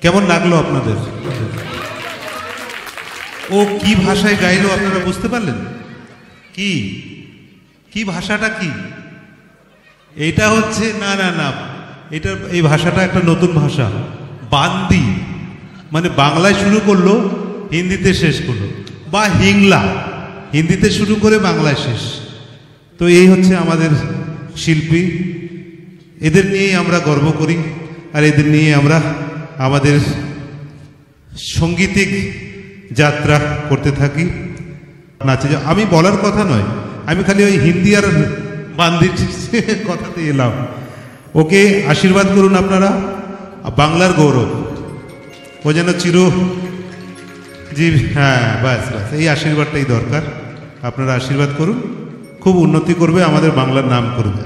কেমন লাগলো আপনাদের? ও কি ভাষায় গাইলো আপনারা বুঝতে পারলেন? কি কি ভাষাটা কি? এটা হচ্ছে না না না, এটা এই ভাষাটা একটা নতুন ভাষা, বান্দি। মানে বাংলায় শুরু করলো, হিন্দিতে শেষ করলো, বা হিংলা, হিন্দিতে শুরু করে বাংলায় শেষ। তো এই হচ্ছে আমাদের শিল্পী, এদের নিয়েই আমরা গর্ব করি, আর এদের নিয়ে আমরা আমাদের সঙ্গীতিক যাত্রা করতে থাকি, নাচে। আমি বলার কথা নয়, আমি খালি ওই হিন্দি আর বান্দির কথাতে এলাম। ওকে আশীর্বাদ করুন আপনারা, বাংলার গৌরব ও যেন চির জি, হ্যাঁ ব্যাস ব্যাস, এই আশীর্বাদটাই দরকার। আপনারা আশীর্বাদ করুন, খুব উন্নতি করবে, আমাদের বাংলার নাম করবে।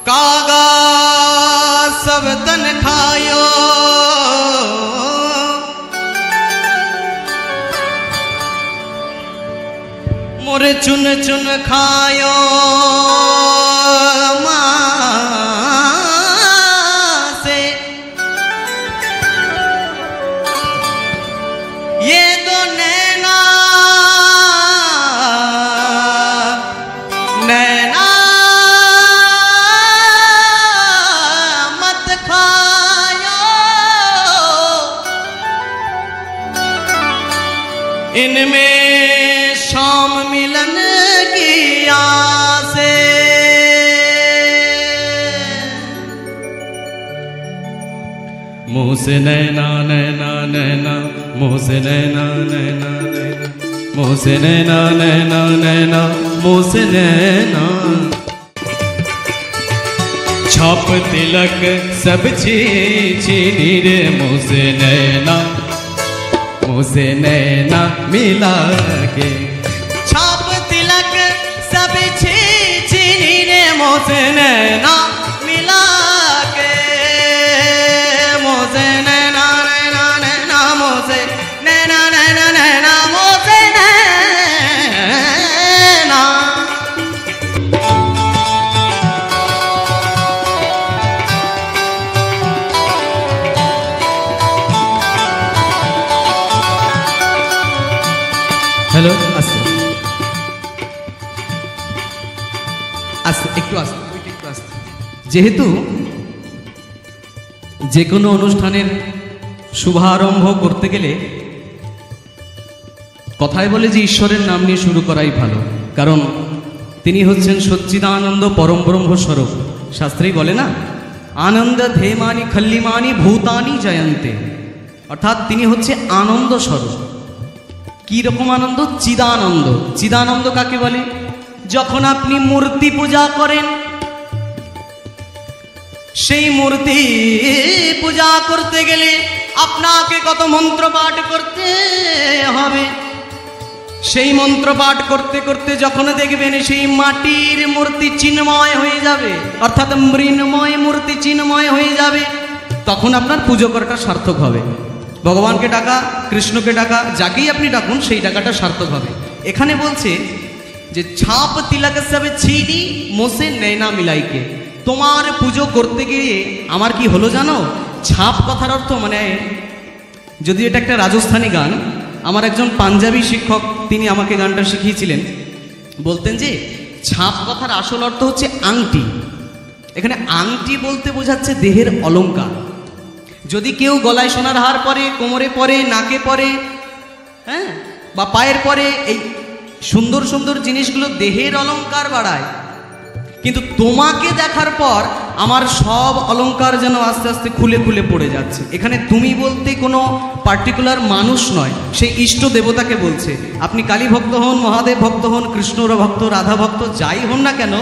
कागा सब तन खायो, मोरे चुन चुन खायो से, ये तो नैना नैना इनमें शाम मिलन की आसे, मुँह से नैना नैना नैना, मुँह से नैना नैना नैना, मुँह से नैना नैना नैना, मुँह से नैना। छाप तिलक सब छीनी रे, मुँह से नैना, मुँह से नैना मिला के। छाप तिलक सब छीनी रे, मुँह से नैना मिला के, मुँह से नैना नैना नैना, मुँह से नैना नैना नैना, मुँह से नैना। হ্যালো, আস্তে আস্তে, একটু আস্তে, একটু আস্তে। যেহেতু যে কোনো অনুষ্ঠানের শুভারম্ভ করতে গেলে কথায় বলে যে ঈশ্বরের নাম নিয়ে শুরু করাই ভালো, কারণ তিনি হচ্ছেন সচ্চিদানন্দ পরম ব্রহ্ম স্বরূপ। শাস্ত্রেই বলে না, আনন্দ ধেমানি খল্লিমানি ভূতানি জয়ন্তে, অর্থাৎ তিনি হচ্ছে আনন্দ স্বরূপ। কি রকম আনন্দ? চিদানন্দ। চিদানন্দ কাকে বলে? যখন আপনি মূর্তি পূজা করেন, সেই মূর্তি পূজা করতে গেলে আপনাকে কত মন্ত্র পাঠ করতে হবে। সেই মন্ত্র পাঠ করতে করতে যখন দেখবেন সেই মাটির মূর্তি চিন্ময় হয়ে যাবে, অর্থাৎ মৃন্ময় মূর্তি চিন্ময় হয়ে যাবে, তখন আপনার পুজো করাটা সার্থক হবে। ভগবানকে ডাকা, কৃষ্ণকে ডাকা, যাকেই আপনি ডাকুন সেই ডাকাটা সার্থক হবে। এখানে বলছে যে ছাপ তিলক সব ছিনি, মোসে নैना মিলাইকে। তোমার পুজো করতে গিয়ে আমার কি হলো জানো? ছাপ কথার অর্থ, মানে যদিও এটা একটা রাজস্থানী গান, আমার একজন পাঞ্জাবি শিক্ষক তিনি আমাকে গানটা শিখিয়েছিলেন। বলতেন যে ছাপ কথার আসল অর্থ হচ্ছে আংটি। এখানে আংটি বলতে বোঝাচ্ছে দেহের অলংকার। যদি কেউ গলায় সোনার হার পরে, কোমরে পরে, নাকে পরে, হ্যাঁ, বা পায়ের পরে, এই সুন্দর সুন্দর জিনিসগুলো দেহের অলংকার বাড়ায়, কিন্তু তোমাকে দেখার পর আমার সব অলংকার যেন আস্তে আস্তে খুলে খুলে পড়ে যাচ্ছে। এখানে তুমি বলতে কোনো পার্টিকুলার মানুষ নয়, সেই ইষ্ট দেবতাকে বলছে। আপনি কালী ভক্ত হন, মহাদেব ভক্ত হন, কৃষ্ণর ভক্ত, রাধা ভক্ত, যাই হন না কেন,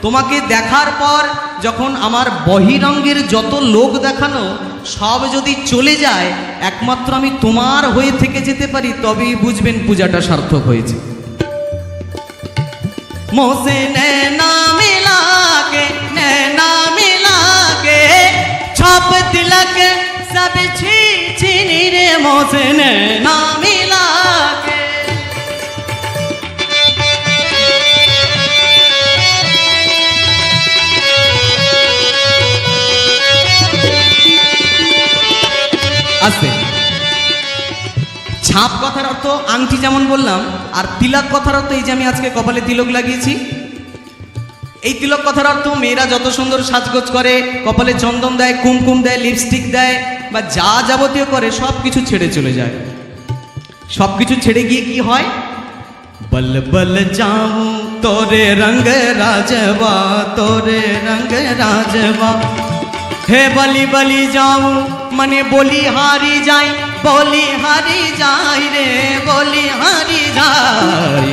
তোমাকে দেখার পর যখন আমার বহিরঙ্গের যত লোক দেখানো সব যদি চলে যায়, একমাত্র আমি তোমার হয়ে থেকে যেতে পারি, তবেই বুঝবেন পূজাটা সার্থক হয়েছে। মোসে নैना मिला के, नैना मिला के, छाप तिलक सब छीनी रे, मोसे नैना मिला के। ছাপ কথার অর্থ আংটি যেমন বললাম, আর তিলক কথার অর্থ এই যে আমি আজকে কপালে তিলক লাগিয়েছি, এই তিলক কথার অর্থ মেয়েরা যত সুন্দর সাজগোজ করে, কপালে চন্দন দেয়, কুমকুম দেয়, লিপস্টিক দেয়, বা যা যাবতীয় করে সব কিছু ছেড়ে চলে যায়। সব কিছু ছেড়ে গিয়ে কি হয়? বল বল যাও তোরে রঙ্গ রাজবা, তোরে রঙ্গ রাজবা, হে বলি বলি যাও মানে বলি হারি যাই, বলি হারি যাই রে, বলি হারি যাই।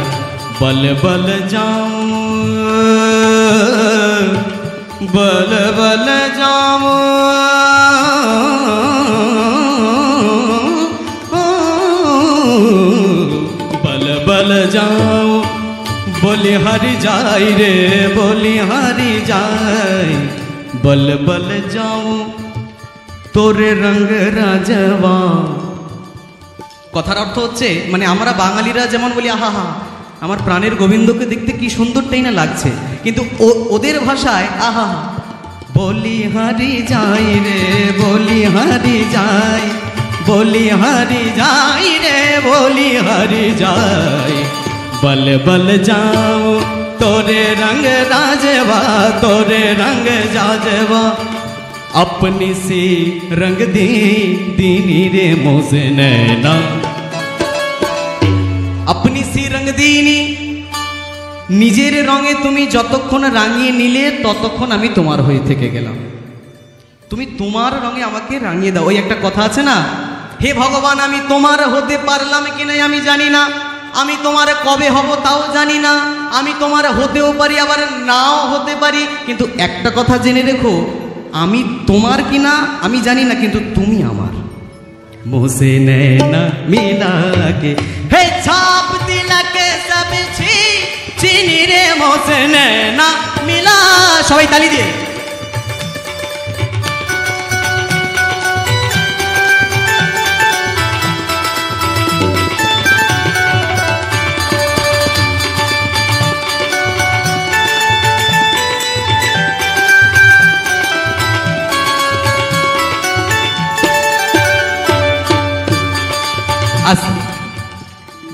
বল বল যাও, বল বল যাও, বল বল যাও, বলি হারি যাই রে, বলি হারি যাই। বল বল যাও তোরে রঙ্গ রাজবা। কথার অর্থ হচ্ছে মানে আমরা বাঙালিরা যেমন বলি আহা হা আমার প্রাণের গোবিন্দকে দেখতে কি সুন্দরটাই না লাগছে, কিন্তু ওদের ভাষায় আহা হা বলি হারি যাই রে, বলি হারি যাই, বলি হারি যাই রে, বলি হারি যাই। বল বল যাও তোরে রঙ্গ राजवा, तोरे रंग जाजवा, अपनी सी रंग दी दीनी रे मोसे नैना, अपनी सी रंग दीनी। নিজের রঙে তুমি যতক্ষণ রাঙিয়ে নিলে ততক্ষণ আমি তোমার হয়ে থেকে গেলাম। তুমি তোমার রঙে আমাকে রাঙিয়ে দাও। ওই একটা কথা আছে না, হে ভগবান আমি তোমার হতে পারলাম কিনা আমি জানি না, আমি তোমার কবে হব তাও জানি না, আমি তোমার হতেও পারি আবার নাও হতে পারি, কিন্তু একটা কথা জেনে রেখো আমি তোমার কিনা আমি জানি না, কিন্তু তুমি আমার। মোসে নैना मिला के हे छाप तिलक सब চিনি রে মোসে নैना मिला। সবাই তালি দিয়ে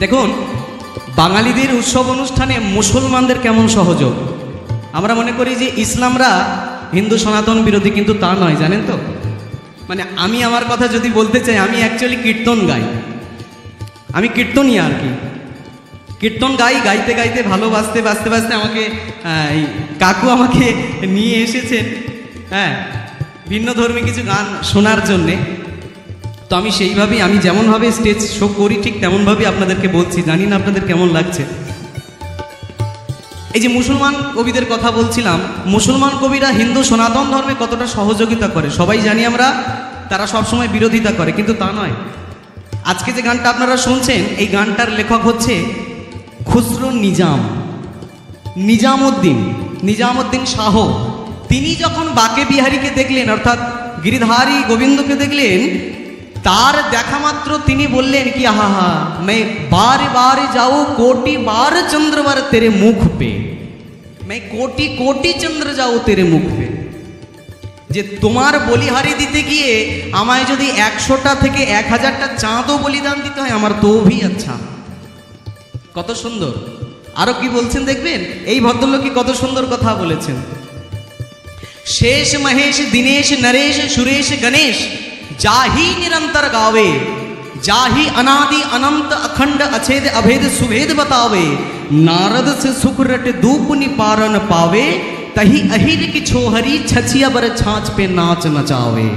দেখুন বাঙালিদের উৎসব অনুষ্ঠানে মুসলমানদের কেমন সহযোগ। আমরা মনে করি যে ইসলামরা হিন্দু সনাতন বিরোধী, কিন্তু তা নয়, জানেন তো। মানে আমি আমার কথা যদি বলতে চাই, আমি অ্যাকচুয়ালি কীর্তন গাই, আমি কীর্তনই আর কি, কীর্তন গাই, গাইতে গাইতে ভালোবাসতে বাঁচতে বাঁচতে আমাকে কাকু আমাকে নিয়ে এসেছেন হ্যাঁ ভিন্ন ধর্মী কিছু গান শোনার জন্যে। তো আমি সেইভাবেই আমি যেমনভাবে স্টেজ শো করি ঠিক তেমনভাবেই আপনাদেরকে বলছি, জানি না আপনাদের কেমন লাগছে। এই যে মুসলমান কবিদের কথা বলছিলাম, মুসলমান কবিরা হিন্দু সনাতন ধর্মে কতটা সহযোগিতা করে সবাই জানি আমরা, তারা সবসময় বিরোধিতা করে, কিন্তু তা নয়। আজকে যে গানটা আপনারা শুনছেন এই গানটার লেখক হচ্ছে খুসরো নিজাম, নিজামুদ্দিন শাহ। তিনি যখন বাকে বিহারীকে দেখলেন অর্থাৎ গিরিধারী গোবিন্দকে দেখলেন, তার দেখা মাত্র তিনি বললেন কি আহা হা मैं बार बार जाऊं कोटि बार चंद्रवर तेरे मुख पे, मैं कोटि कोटि चंद्र जाऊं तेरे मुख पे। যে তোমার বলিহারি দিতে গিয়ে আমায় যদি 100টা থেকে 1000টা চাঁদও বলিদান দিতে হয় আমার তো ভি আচ্ছা। কত সুন্দর। আরো কি বলছেন দেখবেন, এই ভদ্রলোক কি কত সুন্দর কথা বলেছেন। शेष महेश दिनेश नरेश सुरेश गणेश जाही निरंतर गावे, जाही अनादि अनंत अखंड अछेद अभेद सुभेद बतावे, नारद से सुख रट दूप निपारन पावे, तही अहिर की छोहरी छछिया बर छाछ पे नाच नचावे।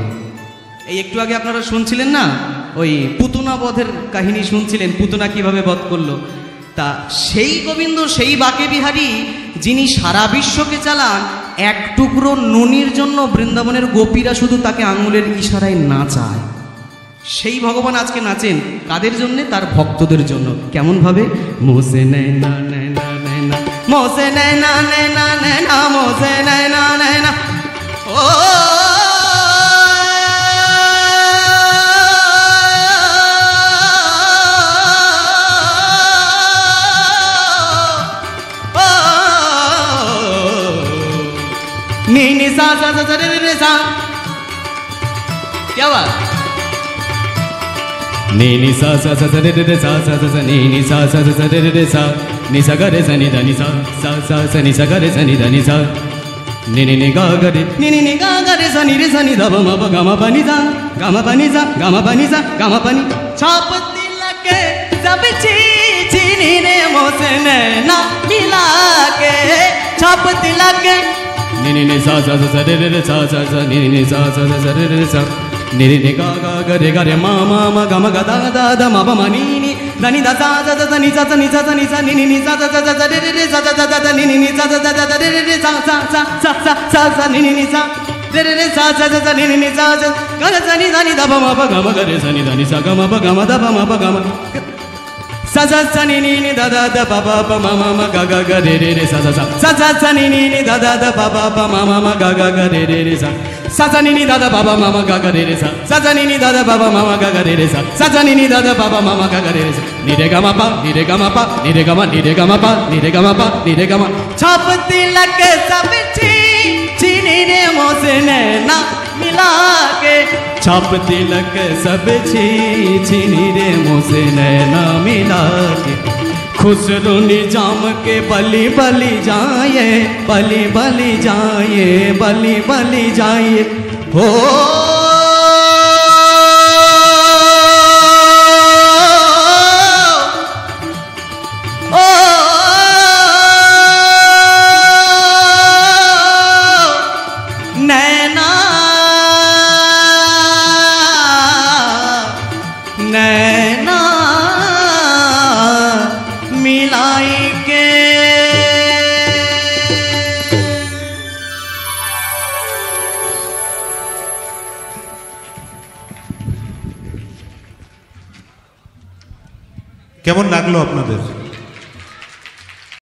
এই একটু আগে আপনারা শুনছিলেন না ওই পুতনা বধের কাহিনী শুনছিলেন, পুতনা কিভাবে বধ করলো। তা সেই গোবিন্দ সেই বাকে বিহারী যিনি সারা বিশ্বকে চালান, এক টুকরো নুনির জন্য বৃন্দাবনের গোপীরা শুধু তাকে আঙুলের ইশারায় নাচায়। সেই ভগবান আজকে নাচেন কাদের জন্যে? তার ভক্তদের জন্য। কেমন ভাবে? মোসে নैना नैना नैना, মোসে নैना नैना नैना, মোসে नैना नैना। ও नी नी सा सा सा रे रे सा, क्या बात। नी नी सा सा सा सा रे रे सा सा सा सा नी नी सा सा सा सा रे रे सा नी सा ग रे सा नी ध नी सा सा सा सा नी सा ग रे सा नी ध नी सा नी नी नी गा ग रे नी नी नी गा ग रे सा नी ध ब म प ग म प नि सा ग म प नि सा ग म प नि सा ग म प नि छाप तिलक सब चीनी ने मोसे नैना मिला के छाप तिलक नी नी नी सा सा सा रे रे सा सा सा नी नी नी सा सा सा रे रे सा नी नी नी गा ग रे मा मा मा ग म ग दा दा दा म प म नी नी ध नि दा सा सा सा नी सा सा नी सा सा नी सा नी नी नी सा सा सा सा रे रे सा सा सा सा नी नी नी सा सा सा सा रे रे सा सा सा सा सा सा सा नी नी नी सा रे रे सा सा सा सा नी नी नी सा सा ग रे सा नी ध नि दा ब म प ग म ग रे सा नी ध नि सा ग म प ग म दा ब म प ग म सा सा सा नी नी नी दा दा दा प प प म म म ग ग ग रे रे सा सा सा सा सा सा नी नी नी दा दा दा प प प म म म ग ग ग रे रे सा सा सा नी नी दा दा प प म म ग ग रे रे सा सा सा नी नी दा दा प प म म ग ग रे रे सा सा सा नी नी दा दा प प म म ग ग रे रे सा नी रे ग म प नी रे ग म प नी रे ग म नी रे ग म प नी रे ग म प नी रे ग म छाप तिलक सब चीनी ने मोसे नैना मिला के छाप तिलक सब चीनी रे मोसे नैना मिला के खुसरो निजाम के बलि बलि जाए बलि बलि जाए बलि बलि जाए हो नैना नैना मिलाई के কেমন লাগলো আপনাদের?